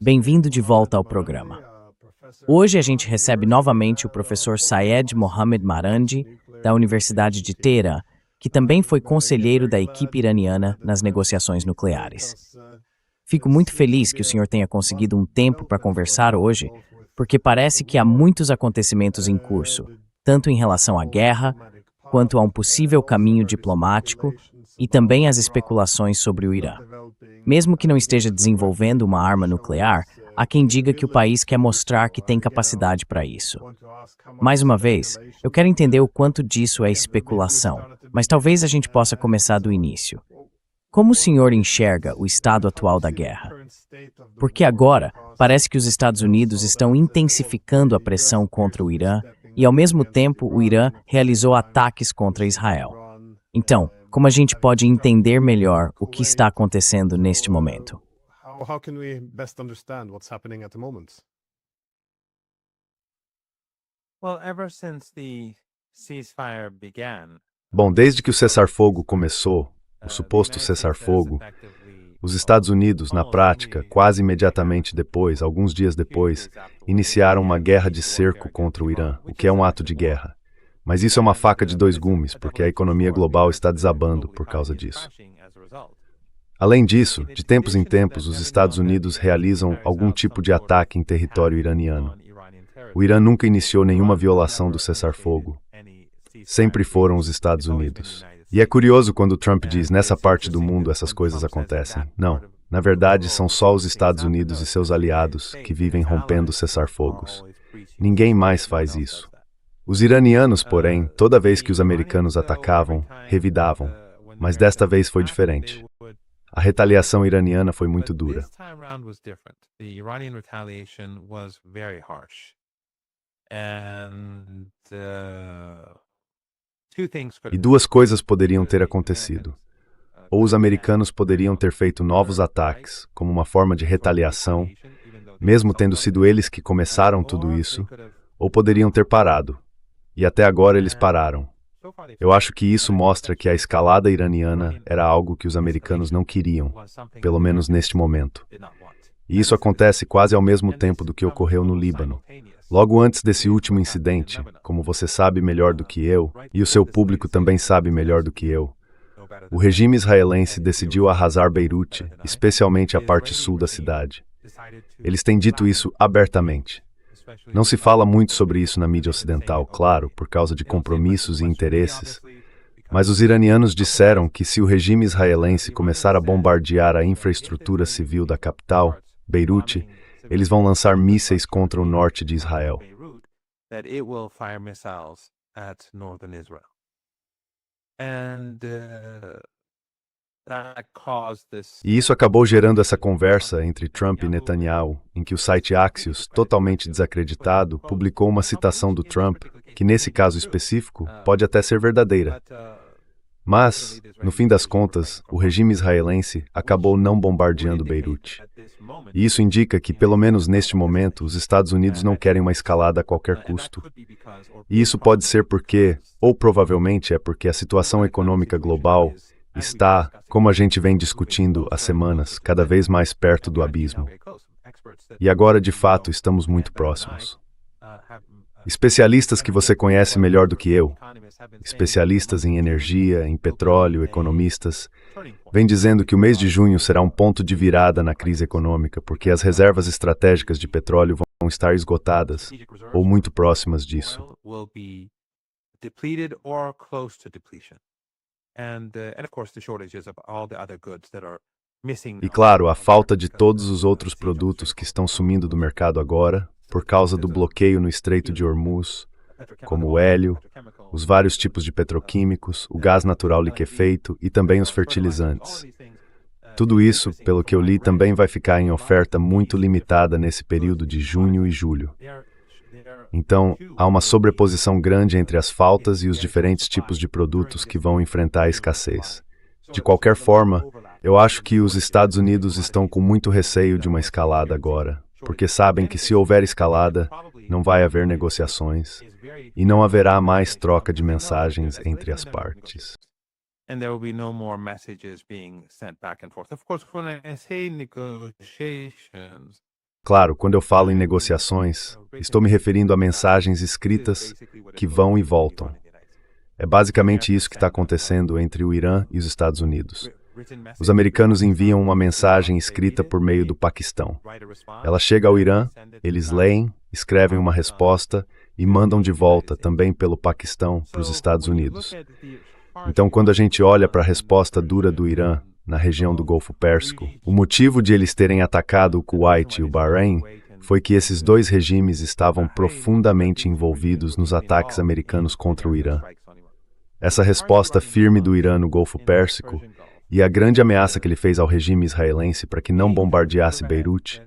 Bem-vindo de volta ao programa. Hoje a gente recebe novamente o professor Syed Mohammed Marandi, da Universidade de Teherã, que também foi conselheiro da equipe iraniana nas negociações nucleares. Fico muito feliz que o senhor tenha conseguido um tempo para conversar hoje, porque parece que há muitos acontecimentos em curso, tanto em relação à guerra, quanto a um possível caminho diplomático e também as especulações sobre o Irã. Mesmo que não esteja desenvolvendo uma arma nuclear, há quem diga que o país quer mostrar que tem capacidade para isso. Mais uma vez, eu quero entender o quanto disso é especulação, mas talvez a gente possa começar do início. Como o senhor enxerga o estado atual da guerra? Porque agora parece que os Estados Unidos estão intensificando a pressão contra o Irã e, ao mesmo tempo, o Irã realizou ataques contra Israel. Então, como a gente pode entender melhor o que está acontecendo neste momento? How can we best understand what's happening at the moment? Well, ever since the ceasefire began, Bom, desde que o cessar-fogo começou, o suposto cessar-fogo, os Estados Unidos, na prática, quase imediatamente depois, alguns dias depois, iniciaram uma guerra de cerco contra o Irã, o que é um ato de guerra. Mas isso é uma faca de dois gumes, porque a economia global está desabando por causa disso. Além disso, de tempos em tempos, os Estados Unidos realizam algum tipo de ataque em território iraniano. O Irã nunca iniciou nenhuma violação do cessar-fogo. Sempre foram os Estados Unidos. E é curioso quando Trump diz, nessa parte do mundo essas coisas acontecem. Não. Na verdade, são só os Estados Unidos e seus aliados que vivem rompendo cessar-fogos. Ninguém mais faz isso. Os iranianos, porém, toda vez que os americanos atacavam, revidavam. Mas desta vez foi diferente. A retaliação iraniana foi muito dura. E duas coisas poderiam ter acontecido. Ou os americanos poderiam ter feito novos ataques, como uma forma de retaliação, mesmo tendo sido eles que começaram tudo isso, ou poderiam ter parado. E até agora eles pararam. Eu acho que isso mostra que a escalada iraniana era algo que os americanos não queriam, pelo menos neste momento. E isso acontece quase ao mesmo tempo do que ocorreu no Líbano. Logo antes desse último incidente, como você sabe melhor do que eu, e o seu público também sabe melhor do que eu, o regime israelense decidiu arrasar Beirute, especialmente a parte sul da cidade. Eles têm dito isso abertamente. Não se fala muito sobre isso na mídia ocidental, claro, por causa de compromissos e interesses, mas os iranianos disseram que se o regime israelense começar a bombardear a infraestrutura civil da capital, Beirute, eles vão lançar mísseis contra o norte de Israel. E isso acabou gerando essa conversa entre Trump e Netanyahu, em que o site Axios, totalmente desacreditado, publicou uma citação do Trump, que nesse caso específico pode até ser verdadeira. Mas, no fim das contas, o regime israelense acabou não bombardeando Beirute. E isso indica que, pelo menos neste momento, os Estados Unidos não querem uma escalada a qualquer custo. E isso pode ser porque, ou provavelmente é porque a situação econômica global está, como a gente vem discutindo há semanas, cada vez mais perto do abismo. E agora, de fato, estamos muito próximos. Especialistas que você conhece melhor do que eu, especialistas em energia, em petróleo, economistas, vêm dizendo que o mês de junho será um ponto de virada na crise econômica, porque as reservas estratégicas de petróleo vão estar esgotadas, ou muito próximas disso. E claro, a falta de todos os outros produtos que estão sumindo do mercado agora, por causa do bloqueio no Estreito de Hormuz, como o hélio, os vários tipos de petroquímicos, o gás natural liquefeito e também os fertilizantes. Tudo isso, pelo que eu li, também vai ficar em oferta muito limitada nesse período de junho e julho. Então, há uma sobreposição grande entre as faltas e os diferentes tipos de produtos que vão enfrentar a escassez. De qualquer forma, eu acho que os Estados Unidos estão com muito receio de uma escalada agora, porque sabem que se houver escalada, não vai haver negociações e não haverá mais troca de mensagens entre as partes. and there will be no more messages being sent back and forth. Of course, when I say negotiations, Claro, quando eu falo em negociações, estou me referindo a mensagens escritas que vão e voltam. É basicamente isso que está acontecendo entre o Irã e os Estados Unidos. Os americanos enviam uma mensagem escrita por meio do Paquistão. Ela chega ao Irã, eles leem, escrevem uma resposta e mandam de volta também pelo Paquistão para os Estados Unidos. Então, quando a gente olha para a resposta dura do Irã na região do Golfo Pérsico, o motivo de eles terem atacado o Kuwait e o Bahrein foi que esses dois regimes estavam profundamente envolvidos nos ataques americanos contra o Irã. Essa resposta firme do Irã no Golfo Pérsico e a grande ameaça que ele fez ao regime israelense para que não bombardeasse Beirute,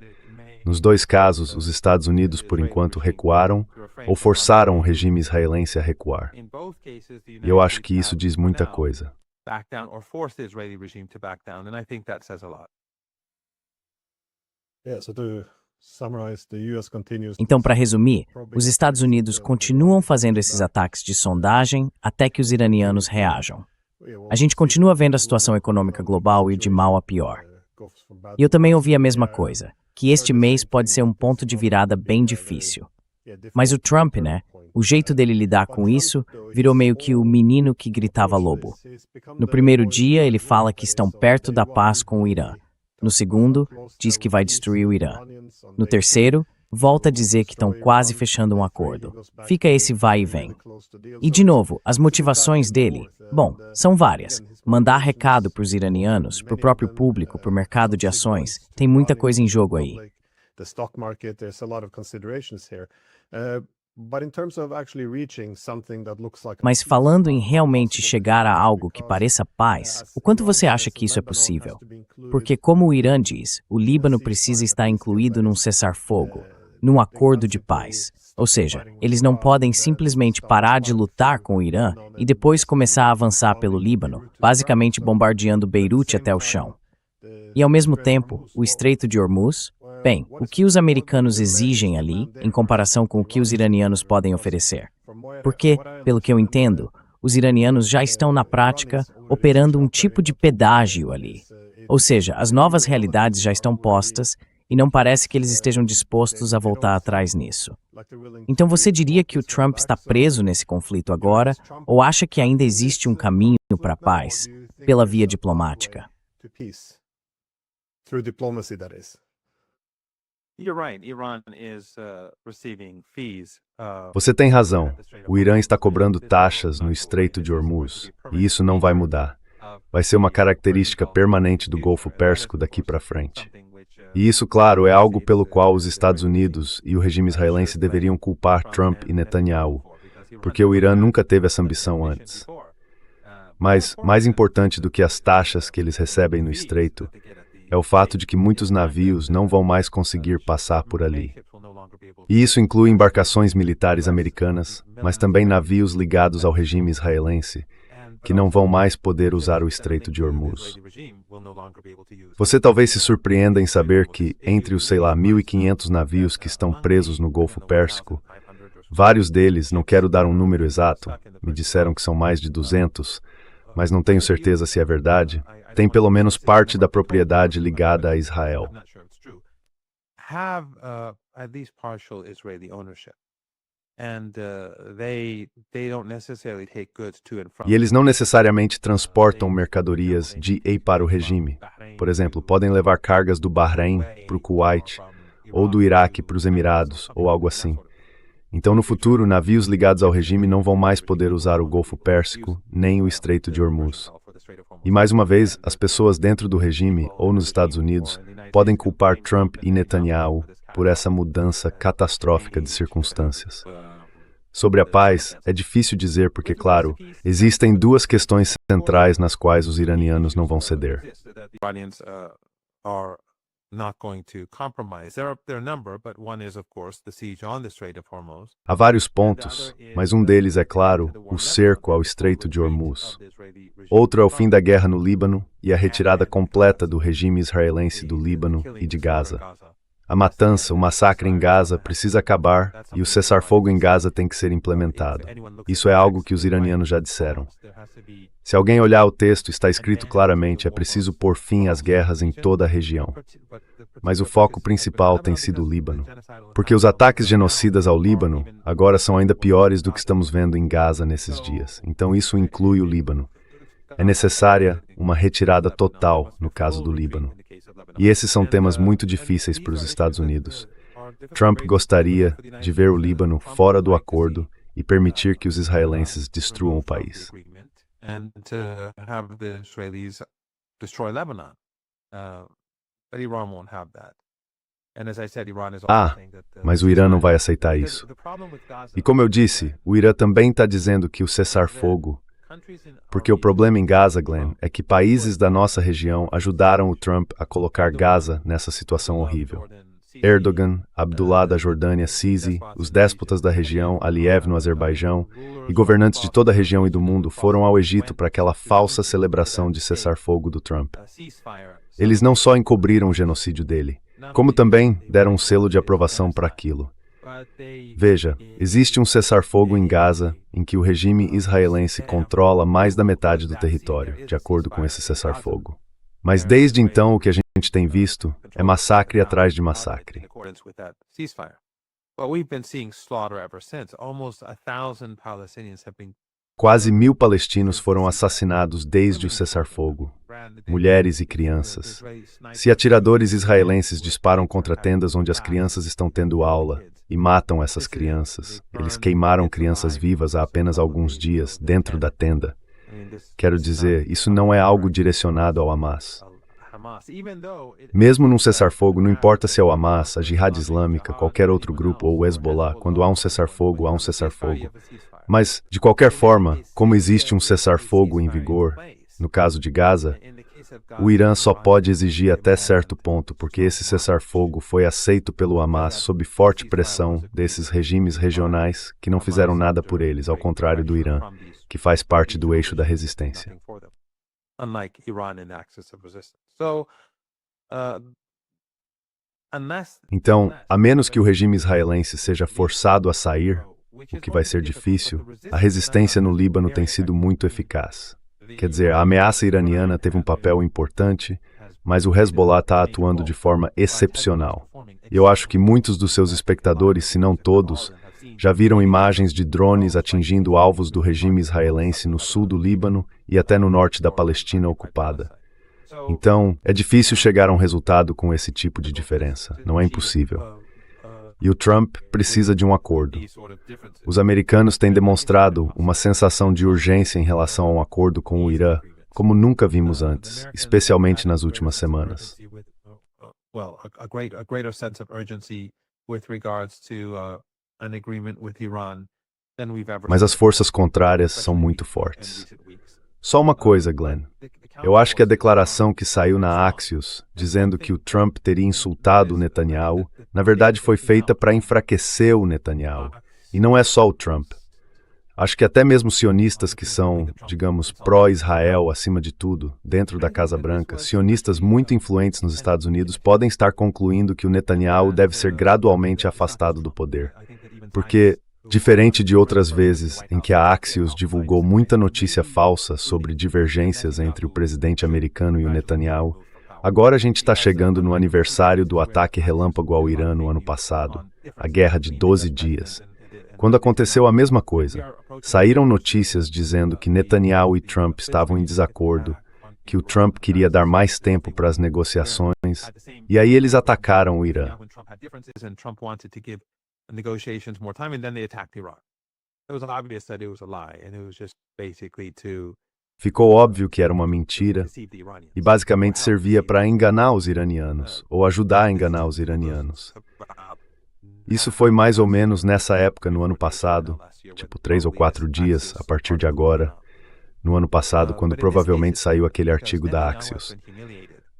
nos dois casos, os Estados Unidos, por enquanto, recuaram ou forçaram o regime israelense a recuar. E eu acho que isso diz muita coisa. back down or force the Israeli regime to back down, and I think that says a lot. Yeah, so to summarize, the US continues Então, para resumir, os Estados Unidos continuam fazendo esses ataques de sondagem até que os iranianos reajam. A gente continua vendo a situação econômica global ir de mal a pior. E eu também ouvi a mesma coisa, que este mês pode ser um ponto de virada bem difícil. Mas o Trump, né? O jeito dele lidar com isso virou meio que o menino que gritava lobo. No primeiro dia, ele fala que estão perto da paz com o Irã. No segundo, diz que vai destruir o Irã. No terceiro, volta a dizer que estão quase fechando um acordo. Fica esse vai e vem. E, de novo, as motivações dele, bom, são várias. Mandar recado para os iranianos, para o próprio público, para o mercado de ações. Tem muita coisa em jogo aí. The stock market, there's a lot of considerations here. But in terms of actually reaching something that looks like Mas falando em realmente chegar a algo que pareça paz, o quanto você acha que isso é possível? Porque, como o Irã diz, o Líbano precisa estar incluído num cessar-fogo, num acordo de paz. Ou seja, eles não podem simplesmente parar de lutar com o Irã e depois começar a avançar pelo Líbano, basicamente bombardeando Beirute até o chão. E, ao mesmo tempo, o Estreito de Hormuz? Bem, o que os americanos exigem ali, em comparação com o que os iranianos podem oferecer? Porque, pelo que eu entendo, os iranianos já estão na prática operando um tipo de pedágio ali. Ou seja, as novas realidades já estão postas e não parece que eles estejam dispostos a voltar atrás nisso. Então você diria que o Trump está preso nesse conflito agora ou acha que ainda existe um caminho para a paz, pela via diplomática? Through diplomacy, that is. You're right. Iran is receiving fees. Você tem razão. O Irã está cobrando taxas no Estreito de Hormuz, e isso não vai mudar. Vai ser uma característica permanente do Golfo Pérsico daqui para frente. E isso, claro, é algo pelo qual os Estados Unidos e o regime israelense deveriam culpar Trump e Netanyahu, porque o Irã nunca teve essa ambição antes. Mas, mais importante do que as taxas que eles recebem no Estreito, é o fato de que muitos navios não vão mais conseguir passar por ali. E isso inclui embarcações militares americanas, mas também navios ligados ao regime israelense, que não vão mais poder usar o Estreito de Hormuz. Você talvez se surpreenda em saber que, entre os, 1.500 navios que estão presos no Golfo Pérsico, vários deles, não quero dar um número exato, me disseram que são mais de 200, mas não tenho certeza se é verdade, tem pelo menos parte da propriedade ligada a Israel. Have at least partial Israeli ownership, and they don't necessarily take goods to and from. E eles não necessariamente transportam mercadorias de e para o regime. Por exemplo, podem levar cargas do Bahrein para o Kuwait, ou do Iraque para os Emirados, ou algo assim. Então, no futuro, navios ligados ao regime não vão mais poder usar o Golfo Pérsico, nem o Estreito de Hormuz. E, mais uma vez, as pessoas dentro do regime, ou nos Estados Unidos, podem culpar Trump e Netanyahu por essa mudança catastrófica de circunstâncias. Sobre a paz, é difícil dizer porque, claro, existem duas questões centrais nas quais os iranianos não vão ceder. Há vários pontos, mas um deles é, claro, o cerco ao Estreito de Hormuz. Outro é o fim da guerra no Líbano e a retirada completa do regime israelense do Líbano e de Gaza. A matança, o massacre em Gaza precisa acabar e o cessar-fogo em Gaza tem que ser implementado. Isso é algo que os iranianos já disseram. Se alguém olhar o texto, está escrito claramente: é preciso pôr fim às guerras em toda a região. Mas o foco principal tem sido o Líbano. Porque os ataques genocidas ao Líbano agora são ainda piores do que estamos vendo em Gaza nesses dias. Então isso inclui o Líbano. É necessária uma retirada total no caso do Líbano. E esses são temas muito difíceis para os Estados Unidos. Trump gostaria de ver o Líbano fora do acordo e permitir que os israelenses destruam o país. And to have the Israelis destroy Lebanon. But Iran won't have that. And as I said, Iran is also saying that Mas o Irã não vai aceitar isso. E como eu disse, o Irã também está dizendo que o cessar-fogo, porque o problema em Gaza, Glenn, é que países da nossa região ajudaram o Trump a colocar Gaza nessa situação horrível. Erdogan, Abdullah da Jordânia, Sisi, os déspotas da região, Aliyev no Azerbaijão e governantes de toda a região e do mundo foram ao Egito para aquela falsa celebração de cessar-fogo do Trump. Eles não só encobriram o genocídio dele, como também deram um selo de aprovação para aquilo. Veja, existe um cessar-fogo em Gaza em que o regime israelense controla mais da metade do território, de acordo com esse cessar-fogo. Mas desde então o que a gente tem visto é massacre atrás de massacre. Quase 1.000 palestinos foram assassinados desde o cessar-fogo, mulheres e crianças. Se atiradores israelenses disparam contra tendas onde as crianças estão tendo aula e matam essas crianças, eles queimaram crianças vivas há apenas alguns dias dentro da tenda. Quero dizer, isso não é algo direcionado ao Hamas. Mesmo num cessar-fogo, não importa se é o Hamas, a Jihad Islâmica, qualquer outro grupo ou o Hezbollah, quando há um cessar-fogo, há um cessar-fogo. Mas, de qualquer forma, como existe um cessar-fogo em vigor, no caso de Gaza, o Irã só pode exigir até certo ponto, porque esse cessar-fogo foi aceito pelo Hamas sob forte pressão desses regimes regionais que não fizeram nada por eles, ao contrário do Irã, que faz parte do eixo da resistência. Então, a menos que o regime israelense seja forçado a sair, o que vai ser difícil, a resistência no Líbano tem sido muito eficaz. Quer dizer, a ameaça iraniana teve um papel importante, mas o Hezbollah está atuando de forma excepcional. E eu acho que muitos dos seus espectadores, se não todos, já viram imagens de drones atingindo alvos do regime israelense no sul do Líbano e até no norte da Palestina ocupada. Então, é difícil chegar a um resultado com esse tipo de diferença. Não é impossível. E o Trump precisa de um acordo. Os americanos têm demonstrado uma sensação de urgência em relação a um acordo com o Irã, como nunca vimos antes, especialmente nas últimas semanas. Mas as forças contrárias são muito fortes. Só uma coisa, Glenn. Eu acho que a declaração que saiu na Axios, dizendo que o Trump teria insultado o Netanyahu, na verdade foi feita para enfraquecer o Netanyahu. E não é só o Trump. Acho que até mesmo sionistas que são, digamos, pró-Israel acima de tudo, dentro da Casa Branca, sionistas muito influentes nos Estados Unidos, podem estar concluindo que o Netanyahu deve ser gradualmente afastado do poder. Porque, diferente de outras vezes em que a Axios divulgou muita notícia falsa sobre divergências entre o presidente americano e o Netanyahu, agora a gente está chegando no aniversário do ataque relâmpago ao Irã no ano passado, a guerra de 12 dias. Quando aconteceu a mesma coisa, saíram notícias dizendo que Netanyahu e Trump estavam em desacordo, que o Trump queria dar mais tempo para as negociações, e aí eles atacaram o Irã. Negotiations more time, and then they attacked Iran. It was obvious that it was a lie, and it was just basically to Ficou óbvio que era uma mentira e basicamente servia para enganar os iranianos, ou ajudar a enganar os iranianos. Isso foi mais ou menos nessa época no ano passado, tipo 3 ou 4 dias a partir de agora, no ano passado, quando provavelmente saiu aquele artigo da Axios.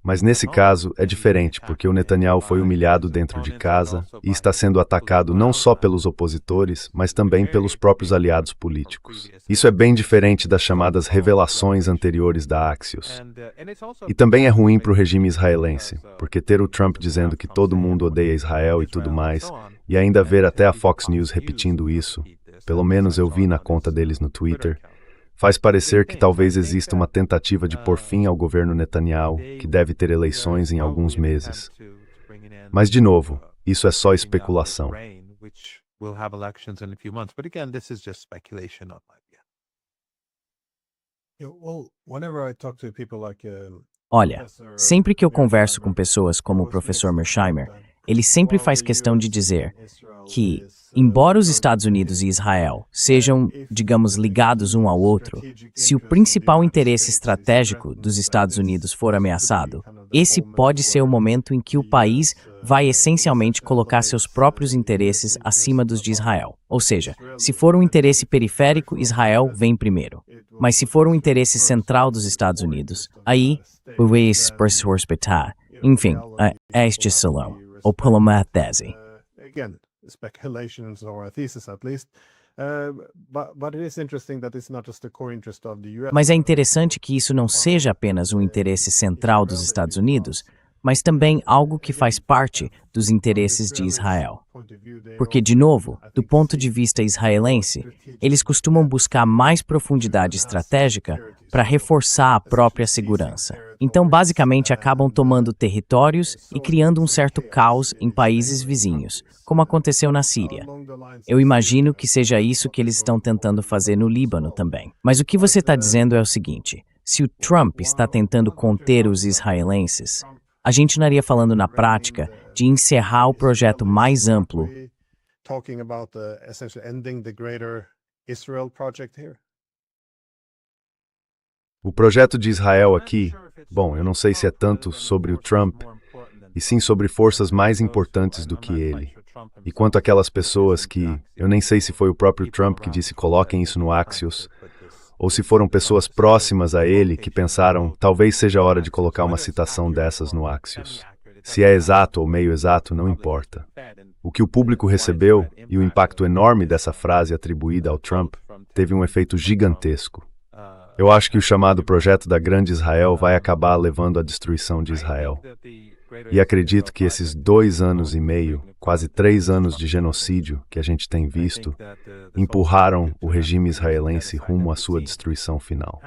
Mas nesse caso é diferente, porque o Netanyahu foi humilhado dentro de casa e está sendo atacado não só pelos opositores, mas também pelos próprios aliados políticos. Isso é bem diferente das chamadas revelações anteriores da Axios. E também é ruim para o regime israelense, porque ter o Trump dizendo que todo mundo odeia Israel e tudo mais, e ainda ver até a Fox News repetindo isso, pelo menos eu vi na conta deles no Twitter, faz parecer que talvez exista uma tentativa de pôr fim ao governo Netanyahu, que deve ter eleições em alguns meses. Mas, de novo, isso é só especulação. Olha, sempre que eu converso com pessoas como o professor Mearsheimer, ele sempre faz questão de dizer que, embora os Estados Unidos e Israel sejam, digamos, ligados um ao outro, se o principal interesse estratégico dos Estados Unidos for ameaçado, esse pode ser o momento em que o país vai essencialmente colocar seus próprios interesses acima dos de Israel. Ou seja, se for um interesse periférico, Israel vem primeiro. Mas se for um interesse central dos Estados Unidos, aí, enfim, é este salão, ou pelo menos a tese. Speculations or a thesis at least. But it is interesting that it's not just the core interest of the US. Mas é interessante que isso não seja apenas um interesse central dos Estados Unidos, mas também algo que faz parte dos interesses de Israel. Porque, de novo, do ponto de vista israelense, eles costumam buscar mais profundidade estratégica para reforçar a própria segurança. Então, basicamente, acabam tomando territórios e criando um certo caos em países vizinhos, como aconteceu na Síria. Eu imagino que seja isso que eles estão tentando fazer no Líbano também. Mas o que você está dizendo é o seguinte: se o Trump está tentando conter os israelenses, a gente não estaria falando na prática de encerrar o projeto mais amplo. Talking about essentially ending the greater Israel project here. O projeto de Israel aqui, bom, eu não sei se é tanto sobre o Trump, e sim sobre forças mais importantes do que ele. E quanto àquelas pessoas que, eu nem sei se foi o próprio Trump que disse coloquem isso no Axios, ou se foram pessoas próximas a ele que pensaram talvez seja a hora de colocar uma citação dessas no Axios. Se é exato ou meio exato, não importa. O que o público recebeu e o impacto enorme dessa frase atribuída ao Trump teve um efeito gigantesco. Eu acho que o chamado Projeto da Grande Israel vai acabar levando à destruição de Israel. E acredito que esses 2 anos e meio, quase 3 anos de genocídio que a gente tem visto, empurraram o regime israelense rumo à sua destruição final.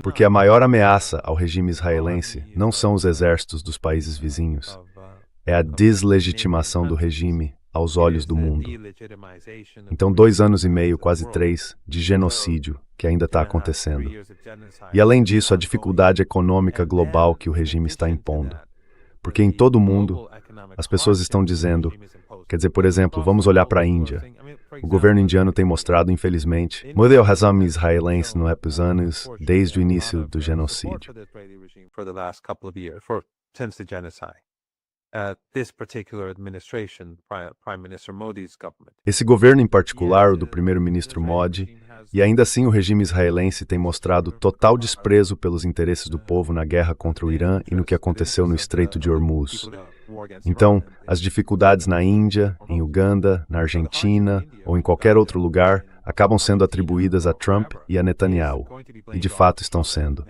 Porque a maior ameaça ao regime israelense não são os exércitos dos países vizinhos, é a deslegitimação do regime aos olhos do mundo. Então, 2 anos e meio, quase 3, de genocídio que ainda está acontecendo. E além disso, a dificuldade econômica global que o regime está impondo. Porque em todo o mundo, as pessoas estão dizendo, quer dizer, por exemplo, vamos olhar para a Índia. O governo indiano tem mostrado, infelizmente, modelo razão israelense no anos desde o início do genocídio. Esse governo em particular, o do primeiro-ministro Modi, e ainda assim o regime israelense tem mostrado total desprezo pelos interesses do povo na guerra contra o Irã e no que aconteceu no Estreito de Hormuz. Então, as dificuldades na Índia, em Uganda, na Argentina ou em qualquer outro lugar acabam sendo atribuídas a Trump e a Netanyahu, e de fato estão sendo.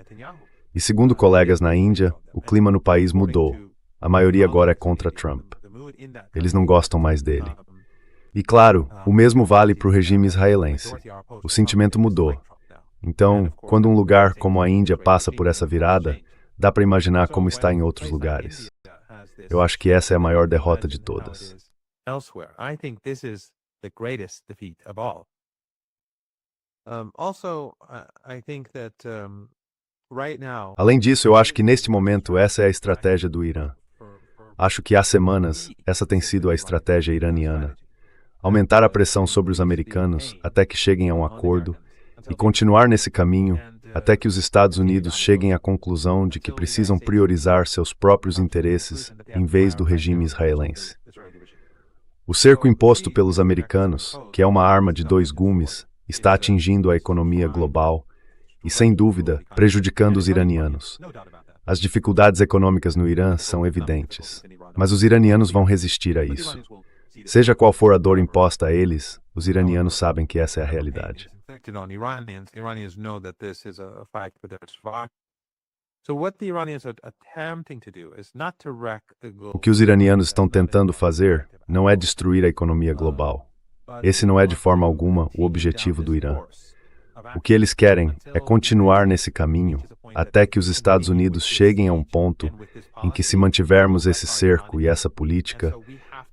E segundo colegas na Índia, o clima no país mudou. A maioria agora é contra Trump. Eles não gostam mais dele. E claro, o mesmo vale para o regime israelense. O sentimento mudou. Então, quando um lugar como a Índia passa por essa virada, dá para imaginar como está em outros lugares. Eu acho que essa é a maior derrota de todas. Além disso, eu acho que neste momento essa é a estratégia do Irã. Acho que há semanas essa tem sido a estratégia iraniana. Aumentar a pressão sobre os americanos até que cheguem a um acordo e continuar nesse caminho até que os Estados Unidos cheguem à conclusão de que precisam priorizar seus próprios interesses em vez do regime israelense. O cerco imposto pelos americanos, que é uma arma de dois gumes, está atingindo a economia global e, sem dúvida, prejudicando os iranianos. As dificuldades econômicas no Irã são evidentes, mas os iranianos vão resistir a isso. Seja qual for a dor imposta a eles, os iranianos sabem que essa é a realidade. O que os iranianos estão tentando fazer não é destruir a economia global. Esse não é de forma alguma o objetivo do Irã. O que eles querem é continuar nesse caminho até que os Estados Unidos cheguem a um ponto em que, se mantivermos esse cerco e essa política,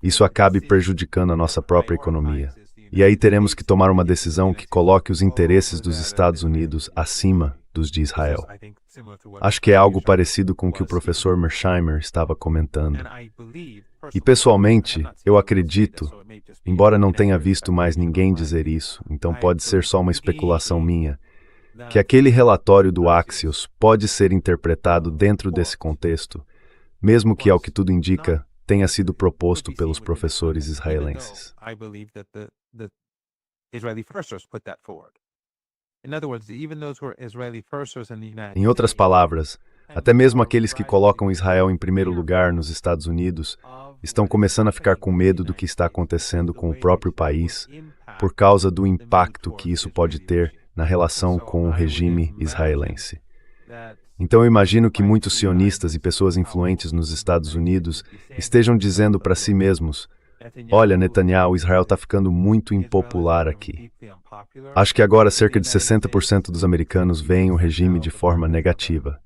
isso acabe prejudicando a nossa própria economia. E aí teremos que tomar uma decisão que coloque os interesses dos Estados Unidos acima dos de Israel. Acho que é algo parecido com o que o professor Mearsheimer estava comentando. E pessoalmente, eu acredito, embora não tenha visto mais ninguém dizer isso, então pode ser só uma especulação minha, que aquele relatório do Axios pode ser interpretado dentro desse contexto, mesmo que, ao que tudo indica, tenha sido proposto pelos professores israelenses. Em outras palavras, até mesmo aqueles que colocam Israel em primeiro lugar nos Estados Unidos estão começando a ficar com medo do que está acontecendo com o próprio país por causa do impacto que isso pode ter na relação com o regime israelense. Então eu imagino que muitos sionistas e pessoas influentes nos Estados Unidos estejam dizendo para si mesmos: olha, Netanyahu, Israel está ficando muito impopular aqui. Acho que agora cerca de 60% dos americanos veem o regime de forma negativa.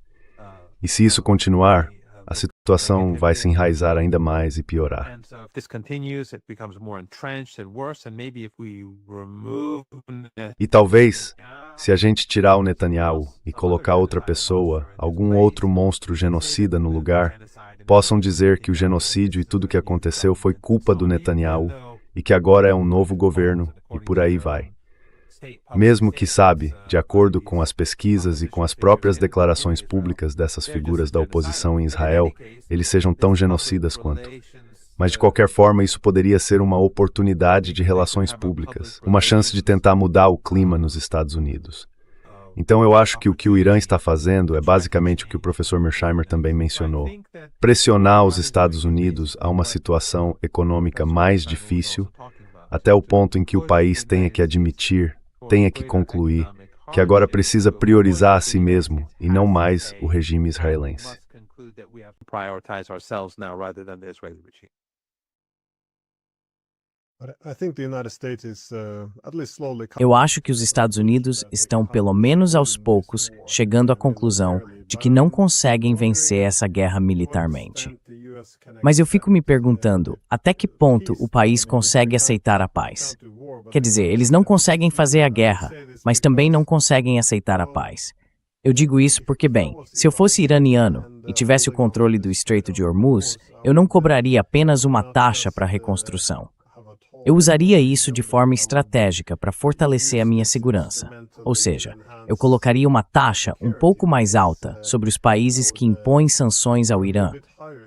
E se isso continuar, a situação vai se enraizar ainda mais e piorar. E talvez, se a gente tirar o Netanyahu e colocar outra pessoa, algum outro monstro genocida no lugar, possam dizer que o genocídio e tudo o que aconteceu foi culpa do Netanyahu e que agora é um novo governo e por aí vai. Mesmo que, sabe, de acordo com as pesquisas e com as próprias declarações públicas dessas figuras da oposição em Israel, eles sejam tão genocidas quanto. Mas, de qualquer forma, isso poderia ser uma oportunidade de relações públicas, uma chance de tentar mudar o clima nos Estados Unidos. Então, eu acho que o que o Irã está fazendo é basicamente o que o professor Mearsheimer também mencionou: pressionar os Estados Unidos a uma situação econômica mais difícil, até o ponto em que o país tenha que admitir, tenha que concluir, que agora precisa priorizar a si mesmo e não mais o regime israelense. Eu acho que os Estados Unidos estão, pelo menos aos poucos, chegando à conclusão de que não conseguem vencer essa guerra militarmente. Mas eu fico me perguntando, até que ponto o país consegue aceitar a paz? Quer dizer, eles não conseguem fazer a guerra, mas também não conseguem aceitar a paz. Eu digo isso porque, bem, se eu fosse iraniano e tivesse o controle do Estreito de Hormuz, eu não cobraria apenas uma taxa para a reconstrução. Eu usaria isso de forma estratégica para fortalecer a minha segurança. Ou seja, eu colocaria uma taxa um pouco mais alta sobre os países que impõem sanções ao Irã,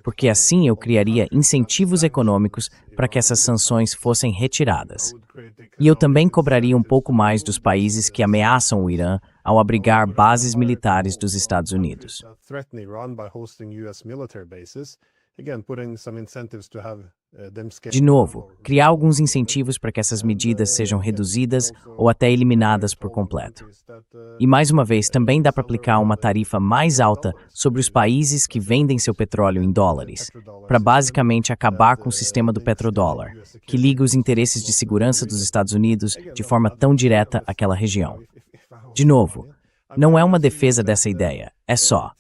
porque assim eu criaria incentivos econômicos para que essas sanções fossem retiradas. E eu também cobraria um pouco mais dos países que ameaçam o Irã ao abrigar bases militares dos Estados Unidos. De novo, criar alguns incentivos para que essas medidas sejam reduzidas ou até eliminadas por completo. E mais uma vez, também dá para aplicar uma tarifa mais alta sobre os países que vendem seu petróleo em dólares, para basicamente acabar com o sistema do petrodólar, que liga os interesses de segurança dos Estados Unidos de forma tão direta àquela região. De novo, não é uma defesa dessa ideia, é só: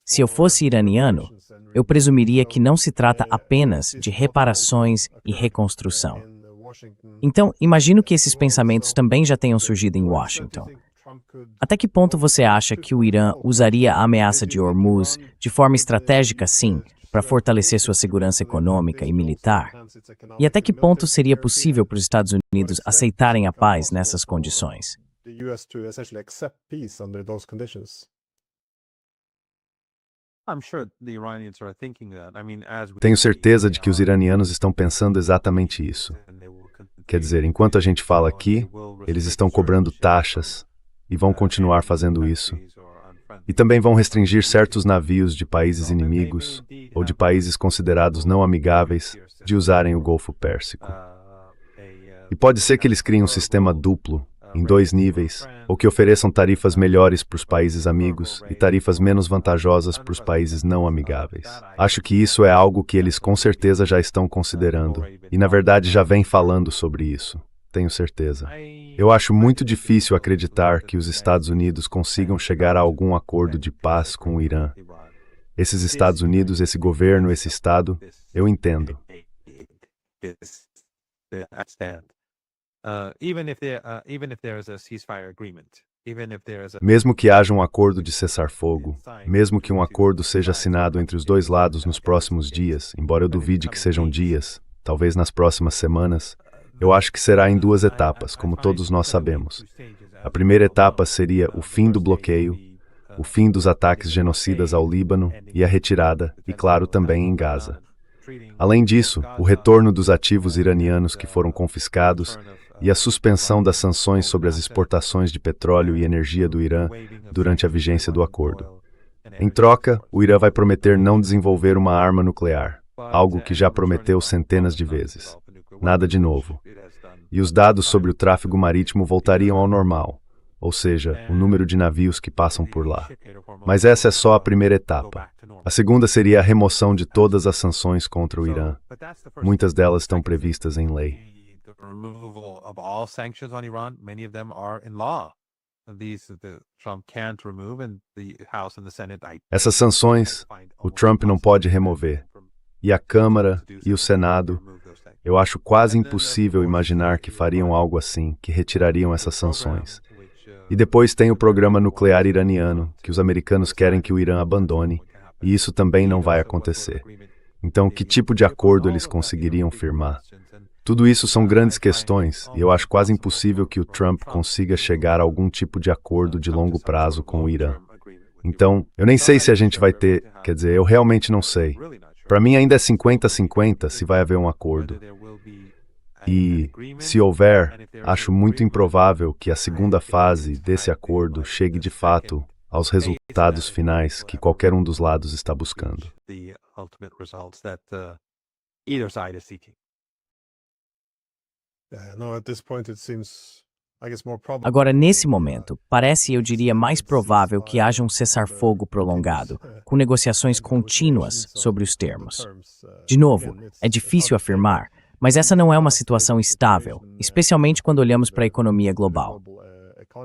se eu fosse iraniano, eu presumiria que não se trata apenas de reparações e reconstrução. Então, imagino que esses pensamentos também já tenham surgido em Washington. Até que ponto você acha que o Irã usaria a ameaça de Hormuz de forma estratégica, sim, para fortalecer sua segurança econômica e militar? E até que ponto seria possível para os Estados Unidos aceitarem a paz nessas condições? Tenho certeza de que os iranianos estão pensando exatamente isso. Quer dizer, enquanto a gente fala aqui, eles estão cobrando taxas e vão continuar fazendo isso. E também vão restringir certos navios de países inimigos ou de países considerados não amigáveis de usarem o Golfo Pérsico. E pode ser que eles criem um sistema duplo, em 2 níveis, ou que ofereçam tarifas melhores para os países amigos e tarifas menos vantajosas para os países não amigáveis. Acho que isso é algo que eles com certeza já estão considerando, e na verdade já vêm falando sobre isso, tenho certeza. Eu acho muito difícil acreditar que os Estados Unidos consigam chegar a algum acordo de paz com o Irã. Esses Estados Unidos, esse governo, esse Estado, eu entendo. Mesmo que haja um acordo de cessar-fogo, mesmo que um acordo seja assinado entre os 2 lados nos próximos dias, embora eu duvide que sejam dias, talvez nas próximas semanas, eu acho que será em 2 etapas, como todos nós sabemos. A primeira etapa seria o fim do bloqueio, o fim dos ataques genocidas ao Líbano e a retirada, e claro, também em Gaza. Além disso, o retorno dos ativos iranianos que foram confiscados e a suspensão das sanções sobre as exportações de petróleo e energia do Irã durante a vigência do acordo. Em troca, o Irã vai prometer não desenvolver uma arma nuclear, algo que já prometeu centenas de vezes. Nada de novo. E os dados sobre o tráfego marítimo voltariam ao normal, ou seja, o número de navios que passam por lá. Mas essa é só a primeira etapa. A segunda seria a remoção de todas as sanções contra o Irã. Muitas delas estão previstas em lei. Essas sanções, o Trump não pode remover. E a Câmara e o Senado, eu acho quase impossível imaginar que fariam algo assim, que retirariam essas sanções. E depois tem o programa nuclear iraniano, que os americanos querem que o Irã abandone, e isso também não vai acontecer. Então, que tipo de acordo eles conseguiriam firmar? Tudo isso são grandes questões, e eu acho quase impossível que o Trump consiga chegar a algum tipo de acordo de longo prazo com o Irã. Então, eu nem sei se a gente vai ter, quer dizer, eu realmente não sei. Para mim ainda é 50-50 se vai haver um acordo. E, se houver, acho muito improvável que a segunda fase desse acordo chegue de fato aos resultados finais que qualquer um dos lados está buscando. Agora, nesse momento, parece, eu diria, mais provável que haja um cessar-fogo prolongado, com negociações contínuas sobre os termos. De novo, é difícil afirmar, mas essa não é uma situação estável, especialmente quando olhamos para a economia global.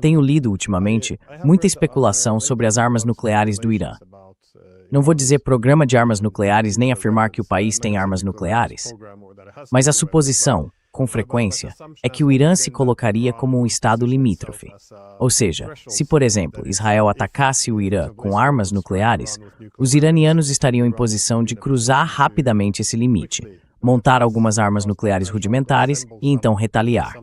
Tenho lido ultimamente muita especulação sobre as armas nucleares do Irã. Não vou dizer programa de armas nucleares nem afirmar que o país tem armas nucleares, mas a suposição, com frequência, é que o Irã se colocaria como um estado limítrofe. Ou seja, se, por exemplo, Israel atacasse o Irã com armas nucleares, os iranianos estariam em posição de cruzar rapidamente esse limite, montar algumas armas nucleares rudimentares e então retaliar.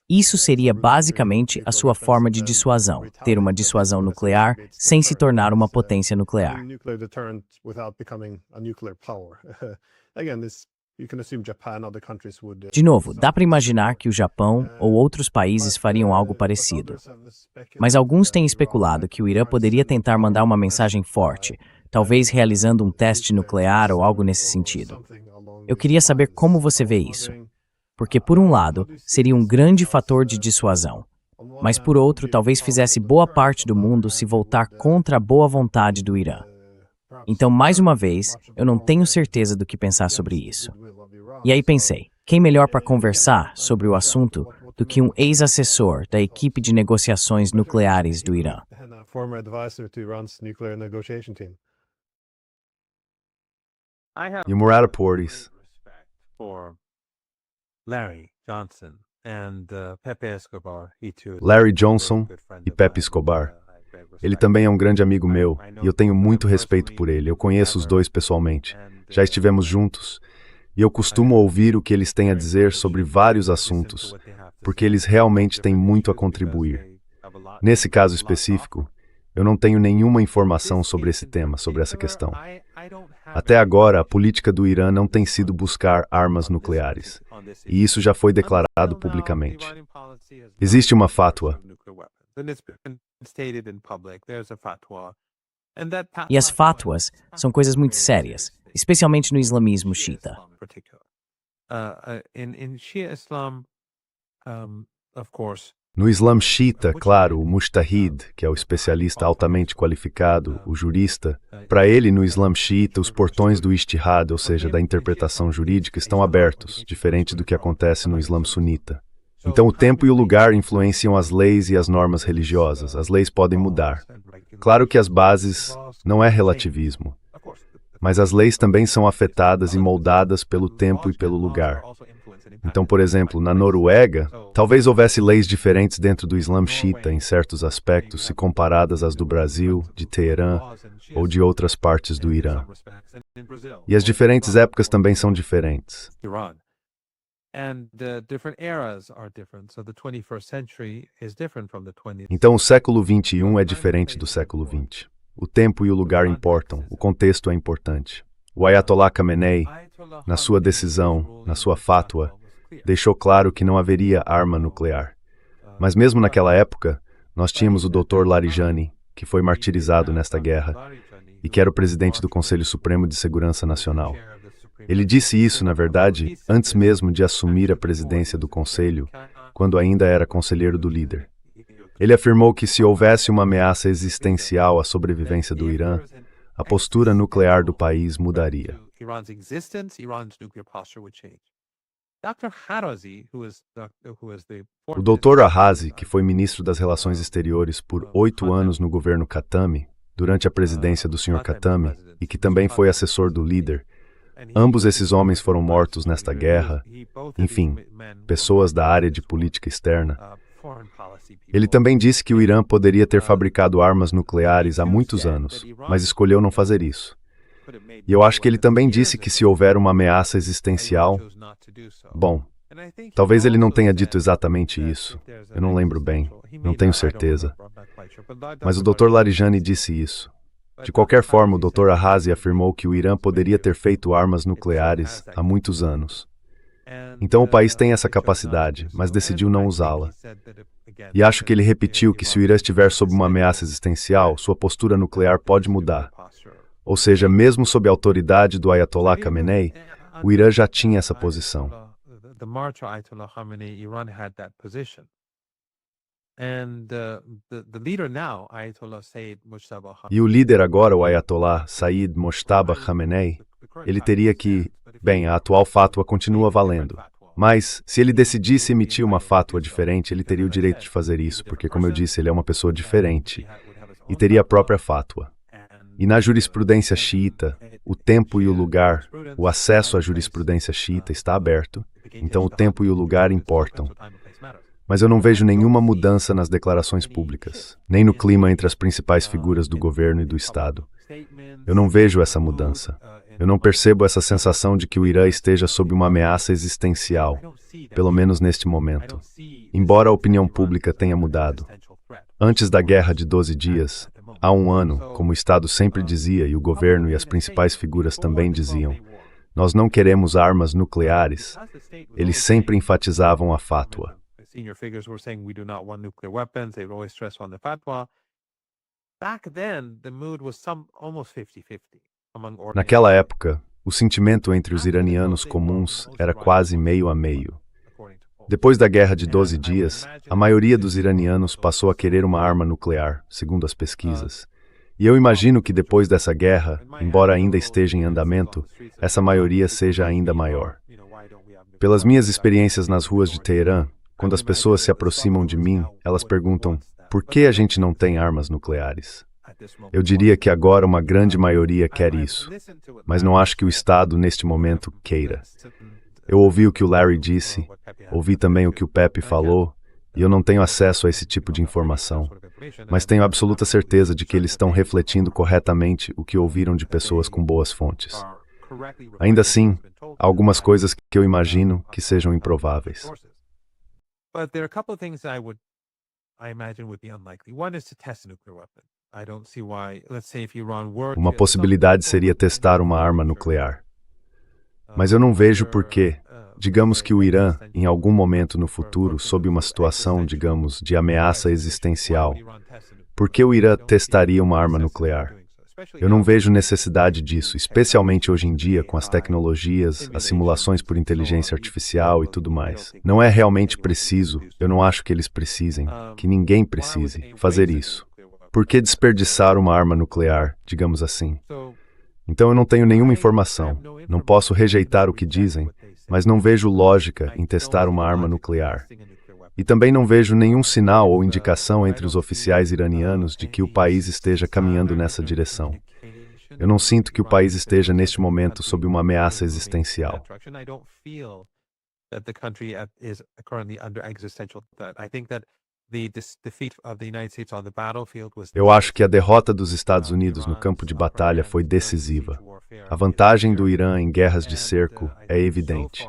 Isso seria basicamente a sua forma de dissuasão, ter uma dissuasão nuclear sem se tornar uma potência nuclear. De novo, dá para imaginar que o Japão ou outros países fariam algo parecido. Mas alguns têm especulado que o Irã poderia tentar mandar uma mensagem forte, talvez realizando um teste nuclear ou algo nesse sentido. Eu queria saber como você vê isso. Porque, por um lado, seria um grande fator de dissuasão, mas, por outro, talvez fizesse boa parte do mundo se voltar contra a boa vontade do Irã. Então, mais uma vez, eu não tenho certeza do que pensar sobre isso. E aí pensei, quem melhor para conversar sobre o assunto do que um ex-assessor da equipe de negociações nucleares do Irã? E o Murata Portes. Larry Johnson e Pepe Escobar. Ele também é um grande amigo meu, e eu tenho muito respeito por ele. Eu conheço os dois pessoalmente. Já estivemos juntos, e eu costumo ouvir o que eles têm a dizer sobre vários assuntos, porque eles realmente têm muito a contribuir. Nesse caso específico, Eu não tenho nenhuma informação sobre esse tema, sobre essa questão. Até agora, a política do Irã não tem sido buscar armas nucleares, e isso já foi declarado publicamente. Existe uma fatwa. E as fatwas são coisas muito sérias, especialmente no islamismo xiita. No Islã xiita, claro, o mujtahid, que é o especialista altamente qualificado, o jurista, para ele, no Islã xiita, os portões do ijtihad, ou seja, da interpretação jurídica, estão abertos, diferente do que acontece no Islã sunita. Então, o tempo e o lugar influenciam as leis e as normas religiosas. As leis podem mudar. Claro que as bases não é relativismo, mas as leis também são afetadas e moldadas pelo tempo e pelo lugar. Então, por exemplo, na Noruega, talvez houvesse leis diferentes dentro do Islã xiita em certos aspectos se comparadas às do Brasil, de Teherã ou de outras partes do Irã. E as diferentes épocas também são diferentes. Então, o século XXI é diferente do século XX. O tempo e o lugar importam, o contexto é importante. O Ayatollah Khamenei, na sua decisão, na sua fatwa, deixou claro que não haveria arma nuclear. Mas mesmo naquela época, nós tínhamos o Dr. Larijani, que foi martirizado nesta guerra, e que era o presidente do Conselho Supremo de Segurança Nacional. Ele disse isso, na verdade, antes mesmo de assumir a presidência do Conselho, quando ainda era conselheiro do líder. Ele afirmou que se houvesse uma ameaça existencial à sobrevivência do Irã, a postura nuclear do país mudaria. O Dr. Ahazi, que foi ministro das Relações Exteriores por 8 anos no governo Khatami, durante a presidência do Sr. Khatami, e que também foi assessor do líder, ambos esses homens foram mortos nesta guerra, enfim, pessoas da área de política externa. Ele também disse que o Irã poderia ter fabricado armas nucleares há muitos anos, mas escolheu não fazer isso. E eu acho que ele também disse que se houver uma ameaça existencial... Bom, talvez ele não tenha dito exatamente isso. Eu não lembro bem, não tenho certeza. Mas o Dr. Larijani disse isso. De qualquer forma, o Dr. Ahazi afirmou que o Irã poderia ter feito armas nucleares há muitos anos. Então o país tem essa capacidade, mas decidiu não usá-la. E acho que ele repetiu que se o Irã estiver sob uma ameaça existencial, sua postura nuclear pode mudar. Ou seja, mesmo sob a autoridade do Ayatollah Khamenei, o Irã já tinha essa posição. E o líder agora, o Ayatollah Sayyid Mojtaba Khamenei, ele teria que... Bem, a atual fatwa continua valendo. Mas, se ele decidisse emitir uma fatwa diferente, ele teria o direito de fazer isso, porque, como eu disse, ele é uma pessoa diferente. E teria a própria fatwa. E na jurisprudência xiita, o tempo e o lugar, o acesso à jurisprudência xiita está aberto, então o tempo e o lugar importam. Mas eu não vejo nenhuma mudança nas declarações públicas, nem no clima entre as principais figuras do governo e do Estado. Eu não vejo essa mudança. Eu não percebo essa sensação de que o Irã esteja sob uma ameaça existencial, pelo menos neste momento. Embora a opinião pública tenha mudado. Antes da Guerra de 12 Dias, há um ano, como o Estado sempre dizia e o governo e as principais figuras também diziam, nós não queremos armas nucleares, eles sempre enfatizavam a fatwa. Naquela época, o sentimento entre os iranianos comuns era quase meio a meio. Depois da Guerra de 12 Dias, a maioria dos iranianos passou a querer uma arma nuclear, segundo as pesquisas. E eu imagino que depois dessa guerra, embora ainda esteja em andamento, essa maioria seja ainda maior. Pelas minhas experiências nas ruas de Teherã, quando as pessoas se aproximam de mim, elas perguntam, por que a gente não tem armas nucleares? Eu diria que agora uma grande maioria quer isso, mas não acho que o Estado, neste momento, queira. Eu ouvi o que o Larry disse, ouvi também o que o Pepe falou, e eu não tenho acesso a esse tipo de informação, mas tenho absoluta certeza de que eles estão refletindo corretamente o que ouviram de pessoas com boas fontes. Ainda assim, há algumas coisas que eu imagino que sejam improváveis. But there are a couple of things I imagine would be unlikely. One is to test a nuclear weapon. Uma possibilidade seria testar uma arma nuclear. Mas eu não vejo por que, digamos que o Irã, em algum momento no futuro, sob uma situação, digamos, de ameaça existencial, por que o Irã testaria uma arma nuclear? Eu não vejo necessidade disso, especialmente hoje em dia com as tecnologias, as simulações por inteligência artificial e tudo mais. Não é realmente preciso, eu não acho que eles precisem, que ninguém precise, fazer isso. Por que desperdiçar uma arma nuclear, digamos assim? Então eu não tenho nenhuma informação, não posso rejeitar o que dizem, mas não vejo lógica em testar uma arma nuclear. E também não vejo nenhum sinal ou indicação entre os oficiais iranianos de que o país esteja caminhando nessa direção. Eu não sinto que o país esteja neste momento sob uma ameaça existencial. Eu acho que a derrota dos Estados Unidos no campo de batalha foi decisiva. A vantagem do Irã em guerras de cerco é evidente.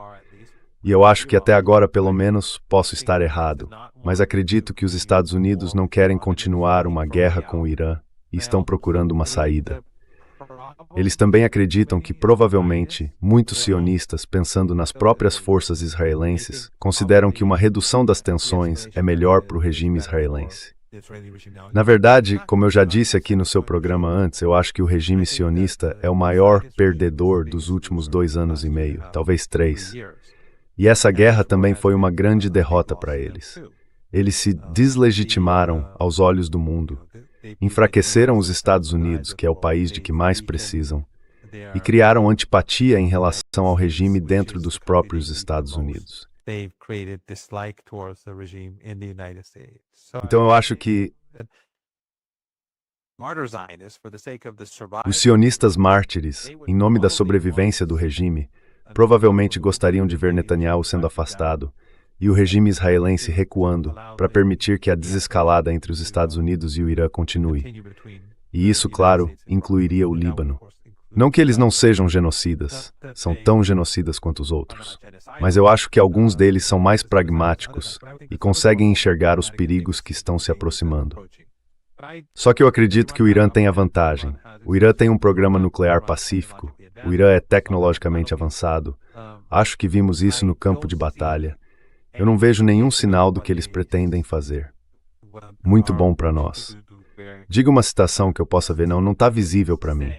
E eu acho que até agora, pelo menos, posso estar errado, mas acredito que os Estados Unidos não querem continuar uma guerra com o Irã e estão procurando uma saída. Eles também acreditam que, provavelmente, muitos sionistas, pensando nas próprias forças israelenses, consideram que uma redução das tensões é melhor para o regime israelense. Na verdade, como eu já disse aqui no seu programa antes, eu acho que o regime sionista é o maior perdedor dos últimos 2 anos e meio, talvez 3. E essa guerra também foi uma grande derrota para eles. Eles se deslegitimaram aos olhos do mundo, enfraqueceram os Estados Unidos, que é o país de que mais precisam, e criaram antipatia em relação ao regime dentro dos próprios Estados Unidos. Então eu acho que os sionistas mártires, em nome da sobrevivência do regime, provavelmente gostariam de ver Netanyahu sendo afastado e o regime israelense recuando para permitir que a desescalada entre os Estados Unidos e o Irã continue. E isso, claro, incluiria o Líbano. Não que eles não sejam genocidas, são tão genocidas quanto os outros. Mas eu acho que alguns deles são mais pragmáticos e conseguem enxergar os perigos que estão se aproximando. Só que eu acredito que o Irã tem a vantagem. O Irã tem um programa nuclear pacífico. O Irã é tecnologicamente avançado. Acho que vimos isso no campo de batalha. Eu não vejo nenhum sinal do que eles pretendem fazer. Muito bom para nós. Diga uma citação que eu possa ver. Não está visível para mim.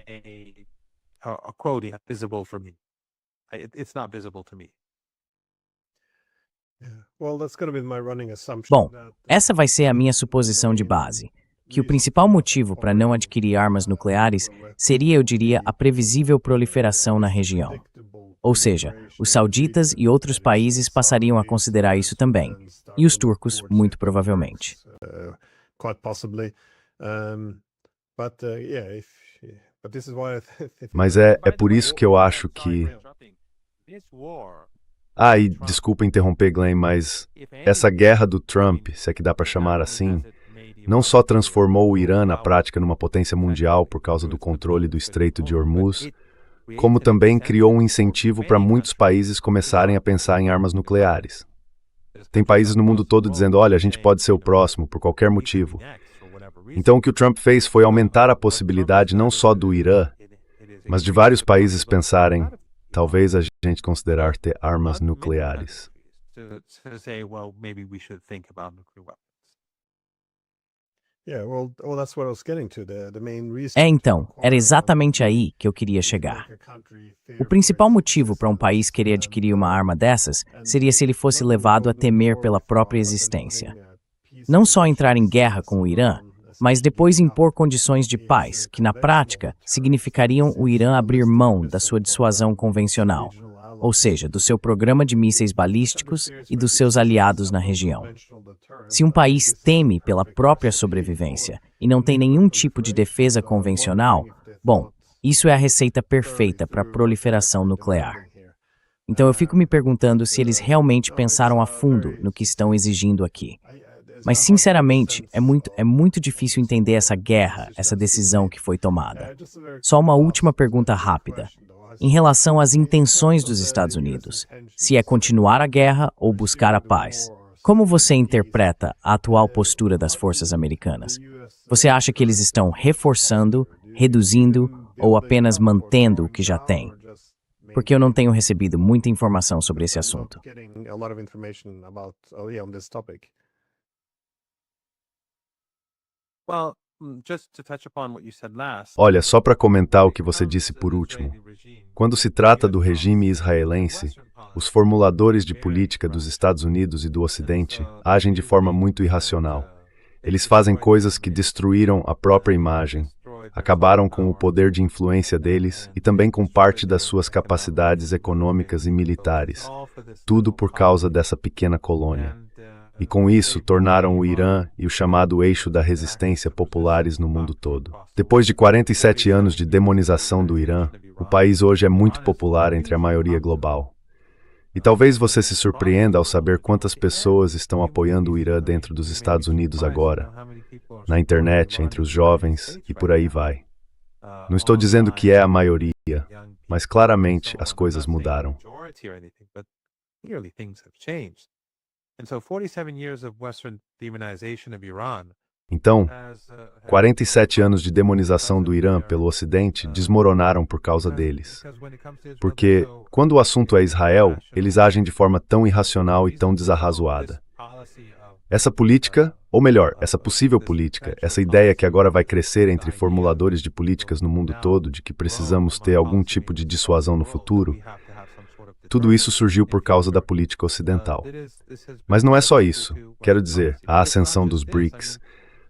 Bom, essa vai ser a minha suposição de base, que o principal motivo para não adquirir armas nucleares seria, eu diria, a previsível proliferação na região. Ou seja, os sauditas e outros países passariam a considerar isso também, e os turcos, muito provavelmente. Mas é por isso que eu acho que... E desculpa interromper, Glenn, mas essa guerra do Trump, se é que dá para chamar assim, não só transformou o Irã na prática numa potência mundial por causa do controle do Estreito de Hormuz, como também criou um incentivo para muitos países começarem a pensar em armas nucleares. Tem países no mundo todo dizendo, olha, a gente pode ser o próximo, por qualquer motivo. Então o que o Trump fez foi aumentar a possibilidade não só do Irã, mas de vários países pensarem, talvez a gente considerar ter armas nucleares. Então, era exatamente aí que eu queria chegar. O principal motivo para um país querer adquirir uma arma dessas seria se ele fosse levado a temer pela própria existência. Não só entrar em guerra com o Irã, mas depois impor condições de paz, que na prática significariam o Irã abrir mão da sua dissuasão convencional, ou seja, do seu programa de mísseis balísticos e dos seus aliados na região. Se um país teme pela própria sobrevivência e não tem nenhum tipo de defesa convencional, bom, isso é a receita perfeita para a proliferação nuclear. Então eu fico me perguntando se eles realmente pensaram a fundo no que estão exigindo aqui. Mas, sinceramente, é muito difícil entender essa guerra, essa decisão que foi tomada. Só uma última pergunta rápida. Em relação às intenções dos Estados Unidos, se é continuar a guerra ou buscar a paz. Como você interpreta a atual postura das forças americanas? Você acha que eles estão reforçando, reduzindo ou apenas mantendo o que já têm? Porque eu não tenho recebido muita informação sobre esse assunto. Olha, só para comentar o que você disse por último. Quando se trata do regime israelense, os formuladores de política dos Estados Unidos e do Ocidente agem de forma muito irracional. Eles fazem coisas que destruíram a própria imagem, acabaram com o poder de influência deles e também com parte das suas capacidades econômicas e militares. Tudo por causa dessa pequena colônia. E com isso, tornaram o Irã e o chamado eixo da resistência populares no mundo todo. Depois de 47 anos de demonização do Irã, o país hoje é muito popular entre a maioria global. E talvez você se surpreenda ao saber quantas pessoas estão apoiando o Irã dentro dos Estados Unidos agora, na internet, entre os jovens e por aí vai. Não estou dizendo que é a maioria, mas claramente as coisas mudaram. Então, 47 anos de demonização do Irã pelo Ocidente desmoronaram por causa deles. Porque, quando o assunto é Israel, eles agem de forma tão irracional e tão desarrazoada. Essa política, ou melhor, essa possível política, essa ideia que agora vai crescer entre formuladores de políticas no mundo todo de que precisamos ter algum tipo de dissuasão no futuro, tudo isso surgiu por causa da política ocidental. Mas não é só isso. Quero dizer, a ascensão dos BRICS,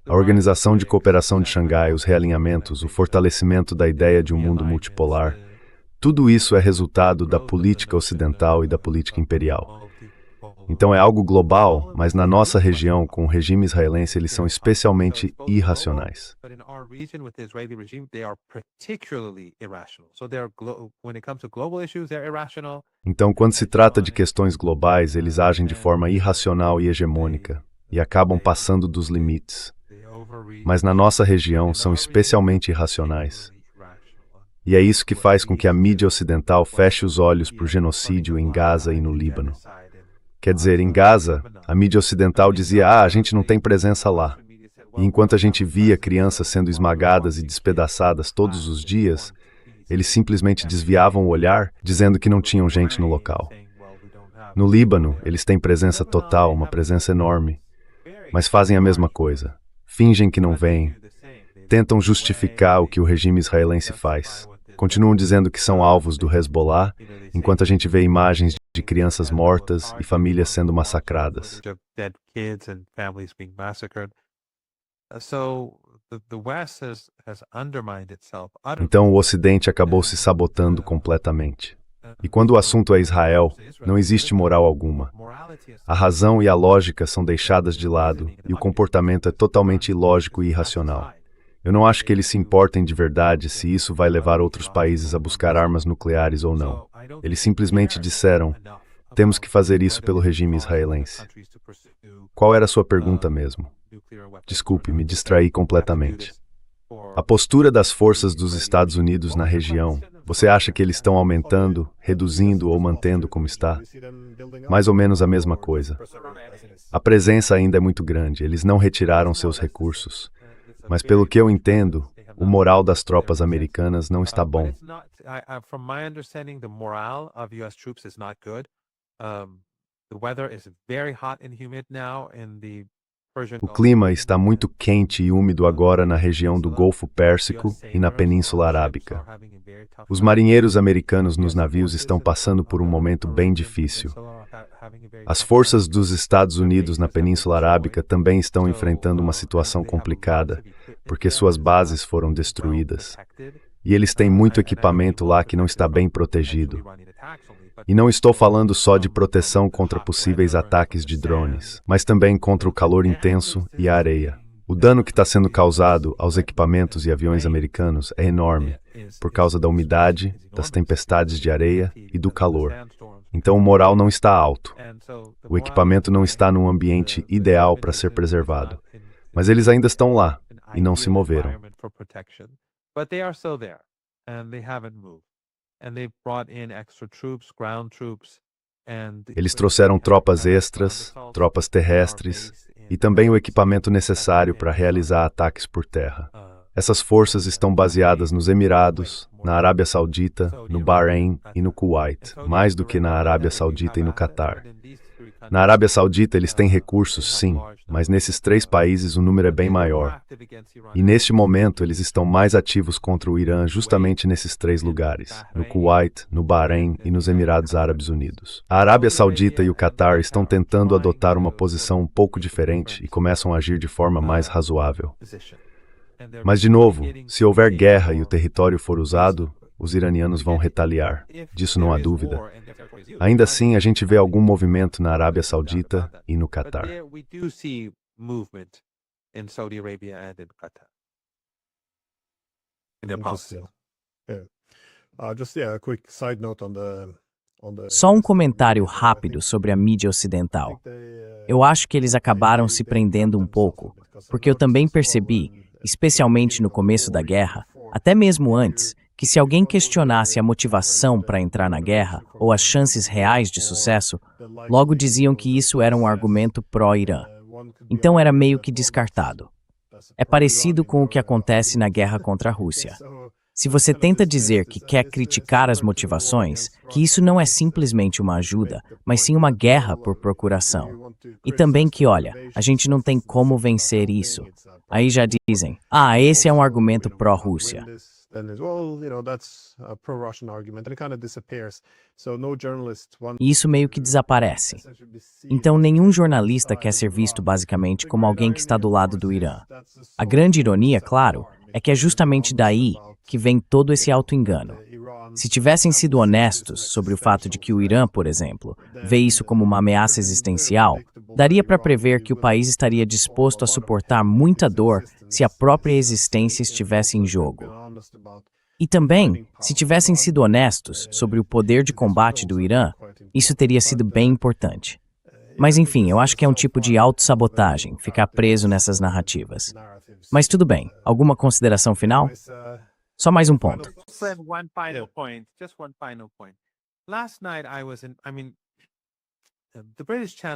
a Organização de Cooperação de Xangai, os realinhamentos, o fortalecimento da ideia de um mundo multipolar, tudo isso é resultado da política ocidental e da política imperial. Então é algo global, mas na nossa região, com o regime israelense, eles são especialmente irracionais. Então, quando se trata de questões globais, eles agem de forma irracional e hegemônica, e acabam passando dos limites. Mas na nossa região, são especialmente irracionais. E é isso que faz com que a mídia ocidental feche os olhos para o genocídio em Gaza e no Líbano. Quer dizer, em Gaza, a mídia ocidental dizia, a gente não tem presença lá. E enquanto a gente via crianças sendo esmagadas e despedaçadas todos os dias, eles simplesmente desviavam o olhar, dizendo que não tinham gente no local. No Líbano, eles têm presença total, uma presença enorme, mas fazem a mesma coisa. Fingem que não veem, tentam justificar o que o regime israelense faz. Continuam dizendo que são alvos do Hezbollah, enquanto a gente vê imagens de crianças mortas e famílias sendo massacradas. Então o Ocidente acabou se sabotando completamente. E quando o assunto é Israel, não existe moral alguma. A razão e a lógica são deixadas de lado e o comportamento é totalmente ilógico e irracional. Eu não acho que eles se importem de verdade se isso vai levar outros países a buscar armas nucleares ou não. Eles simplesmente disseram, temos que fazer isso pelo regime israelense. Qual era a sua pergunta mesmo? Desculpe, me distraí completamente. A postura das forças dos Estados Unidos na região, você acha que eles estão aumentando, reduzindo ou mantendo como está? Mais ou menos a mesma coisa. A presença ainda é muito grande, eles não retiraram seus recursos. Mas pelo que eu entendo, o moral das tropas americanas não está bom. O clima está muito quente e úmido agora na região do Golfo Pérsico e na Península Arábica. Os marinheiros americanos nos navios estão passando por um momento bem difícil. As forças dos Estados Unidos na Península Arábica também estão enfrentando uma situação complicada, porque suas bases foram destruídas. E eles têm muito equipamento lá que não está bem protegido. E não estou falando só de proteção contra possíveis ataques de drones, mas também contra o calor intenso e a areia. O dano que está sendo causado aos equipamentos e aviões americanos é enorme, por causa da umidade, das tempestades de areia e do calor. Então o moral não está alto. O equipamento não está num ambiente ideal para ser preservado. Mas eles ainda estão lá e não se moveram. And they've brought in extra troops, ground troops, Eles trouxeram tropas extras, tropas terrestres e também o equipamento necessário para realizar ataques por terra. Essas forças estão baseadas nos Emirados, na Arábia Saudita, no Bahrein e no Kuwait, mais do que na Arábia Saudita e no Catar. Na Arábia Saudita eles têm recursos, sim, mas nesses 3 países o número é bem maior. E neste momento eles estão mais ativos contra o Irã justamente nesses 3 lugares, no Kuwait, no Bahrein e nos Emirados Árabes Unidos. A Arábia Saudita e o Catar estão tentando adotar uma posição um pouco diferente e começam a agir de forma mais razoável. Mas, de novo, se houver guerra e o território for usado, os iranianos vão retaliar. Disso não há dúvida. Ainda assim, a gente vê algum movimento na Arábia Saudita e no Catar. A quick side note on the Só um comentário rápido sobre a mídia ocidental. Eu acho que eles acabaram se prendendo um pouco, porque eu também percebi, especialmente no começo da guerra, até mesmo antes, que se alguém questionasse a motivação para entrar na guerra ou as chances reais de sucesso, logo diziam que isso era um argumento pró-Irã. Então era meio que descartado. É parecido com o que acontece na guerra contra a Rússia. Se você tenta dizer que quer criticar as motivações, que isso não é simplesmente uma ajuda, mas sim uma guerra por procuração. E também que, olha, a gente não tem como vencer isso. Aí já dizem, esse é um argumento pró-Rússia. E isso meio que desaparece. Então nenhum jornalista quer ser visto basicamente como alguém que está do lado do Irã. A grande ironia, claro, é que é justamente daí que vem todo esse auto-engano. Se tivessem sido honestos sobre o fato de que o Irã, por exemplo, vê isso como uma ameaça existencial, daria para prever que o país estaria disposto a suportar muita dor se a própria existência estivesse em jogo. E também, se tivessem sido honestos sobre o poder de combate do Irã, isso teria sido bem importante. Mas enfim, eu acho que é um tipo de autossabotagem ficar preso nessas narrativas. Mas tudo bem, alguma consideração final? Só mais um ponto.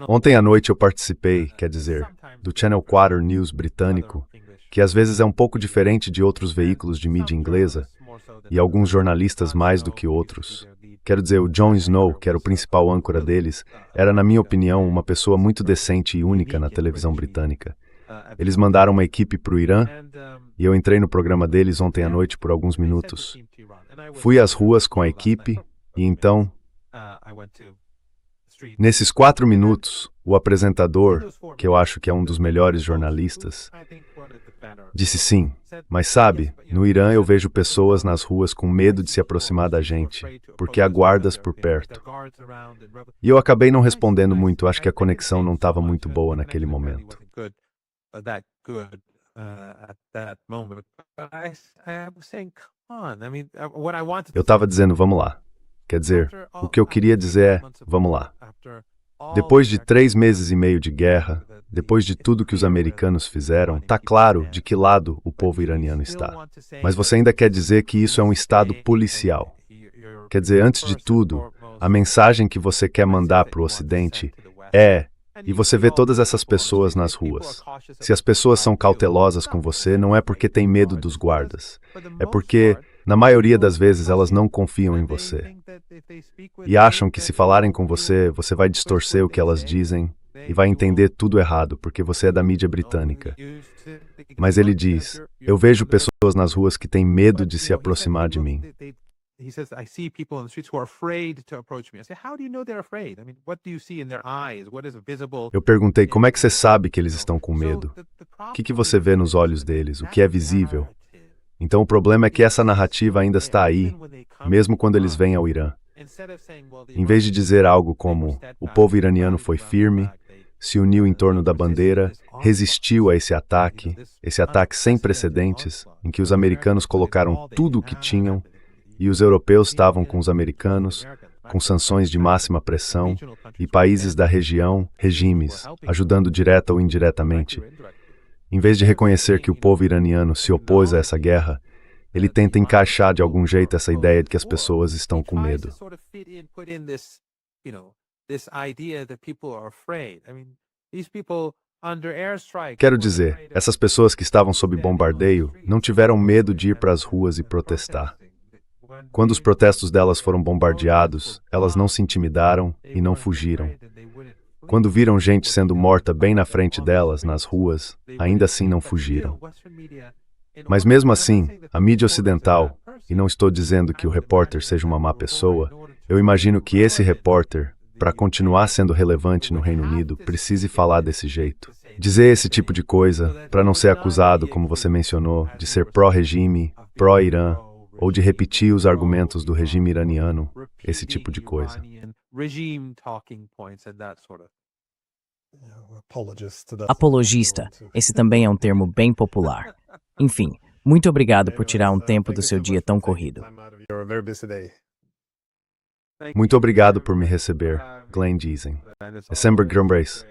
Ontem à noite eu participei, quer dizer, do Channel 4 News britânico, que às vezes é um pouco diferente de outros veículos de mídia inglesa, e alguns jornalistas mais do que outros. Quero dizer, o Jon Snow, que era o principal âncora deles, era, na minha opinião, uma pessoa muito decente e única na televisão britânica. Eles mandaram uma equipe para o Irã, e eu entrei no programa deles ontem à noite por alguns minutos. Fui às ruas com a equipe, e então, nesses 4 minutos, o apresentador, que eu acho que é um dos melhores jornalistas, disse sim, mas sabe, no Irã eu vejo pessoas nas ruas com medo de se aproximar da gente, porque há guardas por perto. E eu acabei não respondendo muito, acho que a conexão não estava muito boa naquele momento. Eu estava dizendo, vamos lá. Quer dizer, o que eu queria dizer é, vamos lá. Depois de 3 meses e meio de guerra, depois de tudo que os americanos fizeram, está claro de que lado o povo iraniano está. Mas você ainda quer dizer que isso é um estado policial. Quer dizer, antes de tudo, a mensagem que você quer mandar para o Ocidente é... E você vê todas essas pessoas nas ruas. Se as pessoas são cautelosas com você, não é porque têm medo dos guardas. É porque, na maioria das vezes, elas não confiam em você. E acham que se falarem com você, você vai distorcer o que elas dizem e vai entender tudo errado, porque você é da mídia britânica. Mas ele diz, eu vejo pessoas nas ruas que têm medo de se aproximar de mim. He says, I see people on the streets who are afraid to approach me. I say, how do you know they're afraid? I mean, what do you see in their eyes? What is visible? Eu perguntei, como é que você sabe que eles estão com medo? O que você vê nos olhos deles? O que é visível? Então o problema é que essa narrativa ainda está aí, mesmo quando eles vêm ao Irã. Em vez de dizer algo como, o povo iraniano foi firme, se uniu em torno da bandeira, resistiu a esse ataque sem precedentes, em que os americanos colocaram tudo o que tinham, e os europeus estavam com os americanos, com sanções de máxima pressão, e países da região, regimes, ajudando direta ou indiretamente. Em vez de reconhecer que o povo iraniano se opôs a essa guerra, ele tenta encaixar de algum jeito essa ideia de que as pessoas estão com medo. this idea that people are afraid. I mean, these people under airstrike. Quero dizer, essas pessoas que estavam sob bombardeio não tiveram medo de ir para as ruas e protestar. Quando os protestos delas foram bombardeados, elas não se intimidaram e não fugiram. Quando viram gente sendo morta bem na frente delas, nas ruas, ainda assim não fugiram. Mas mesmo assim, a mídia ocidental, e não estou dizendo que o repórter seja uma má pessoa, eu imagino que esse repórter, para continuar sendo relevante no Reino Unido, precise falar desse jeito. Dizer esse tipo de coisa, para não ser acusado, como você mencionou, de ser pró-regime, pró-Irã, ou de repetir os argumentos do regime iraniano, esse tipo de coisa. Apologista, esse também é um termo bem popular. Enfim, muito obrigado por tirar um tempo do seu dia tão corrido. Muito obrigado por me receber, Glenn Giesen. É sempre grande.